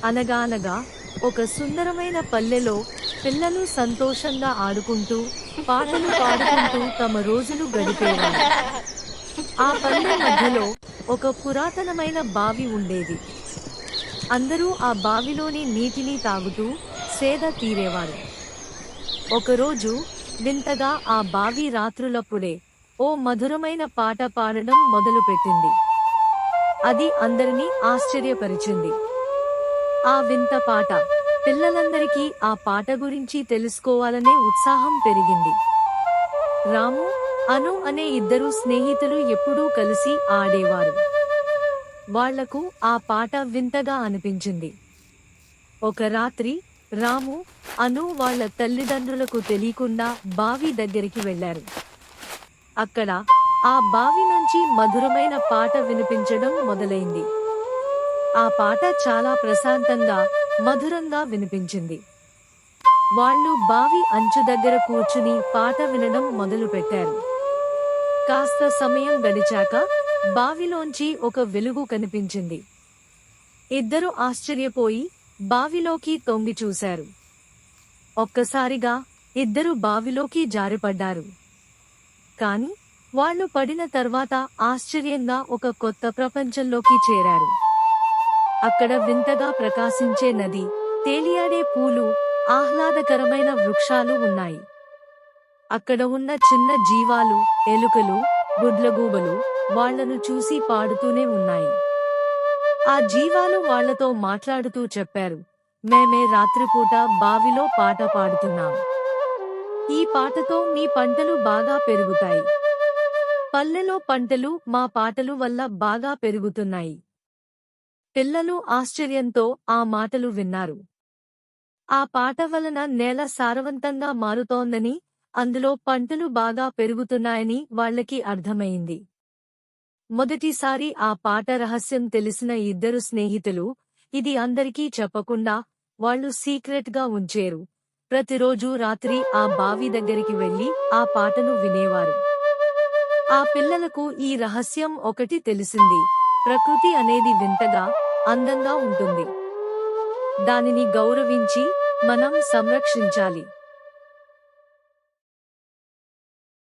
అనగానగా ఒక సుందరమైన పల్లెలో పిల్లలు సంతోషంగా ఆడుకుంటూ పాటలు పాడుకుంటూ తమ రోజులు గడిపేవారు. ఆ పల్లె మధ్యలో ఒక పురాతనమైన బావి ఉండేది. అందరూ ఆ బావిలోని నీటిని తాగుతూ సేద తీరేవారు. ఒకరోజు వింతగా ఆ బావి రాత్రులప్పుడే ఓ మధురమైన పాట పాడడం మొదలుపెట్టింది. అది అందరినీ ఆశ్చర్యపరిచింది. ఆ వింత పాట పిల్లలందరికీ ఆ పాట గురించి తెలుసుకోవాలనే ఉత్సాహం పెరిగింది. రాము, అను అనే ఇద్దరు స్నేహితులు ఎప్పుడూ కలిసి ఆడేవారు. వాళ్లకు ఆ పాట వింతగా అనిపించింది. ఒక రాత్రి రాము, అను వాళ్ళ తల్లిదండ్రులకు తెలియకుండా బావి దగ్గరికి వెళ్లారు. అక్కడ ఆ బావి నుంచి మధురమైన పాట వినిపించడం మొదలైంది. ఆ పాట చాలా ప్రశాంతంగా, మధురంగా వినిపించింది. వాళ్ళు బావి అంచు దగ్గర కూర్చుని పాట వినడం మొదలుపెట్టారు. కాస్త సమయం గడిచాక బావిలోంచి ఒక వెలుగు కనిపించింది. ఇద్దరు ఆశ్చర్యపోయి బావిలోకి తొంగి చూశారు. ఒక్కసారిగా ఇద్దరు బావిలోకి జారిపడ్డారు. కాని వాళ్ళు పడిన తర్వాత ఆశ్చర్యంగా ఒక కొత్త ప్రపంచంలోకి చేరారు. అక్కడ వింతగా ప్రకాశించే నది, తేలియాడే పూలు, ఆహ్లాదకరమైన వృక్షాలు ఉన్నాయి. అక్కడ ఉన్న చిన్న జీవాలు, ఎలుకలు, గుడ్లగూబలు వాళ్లను చూసి పాడుతూనే ఉన్నాయి. ఆ జీవాలు వాళ్లతో మాట్లాడుతూ చెప్పారు, మేమే రాత్రిపూట బావిలో పాట పాడుతున్నాం. ఈ పాటతో మీ పంటలు బాగా పెరుగుతాయి. పల్లెలో పంటలు మా పాటలు వల్ల బాగా పెరుగుతున్నాయి. పిల్లలు ఆశ్చర్యంతో ఆ మాటలు విన్నారు. ఆ పాట వలన నేల సారవంతంగా మారుతోందని, అందులో పంటలు బాగా పెరుగుతున్నాయని వాళ్లకి అర్థమైంది. మొదటిసారి ఆ పాట రహస్యం తెలిసిన ఇద్దరు స్నేహితులు ఇది అందరికీ చెప్పకుండా వాళ్ళు సీక్రెట్ గా ఉంచేరు. ప్రతిరోజూ రాత్రి ఆ బావి దగ్గరికి వెళ్లి ఆ పాటను వినేవారు. ఆ పిల్లలకు ఈ రహస్యం ఒకటి తెలిసింది, ప్రకృతి అనేది వింతగా, అందంగా ఉంటుంది. దానిని గౌరవించి మనం సంరక్షించాలి.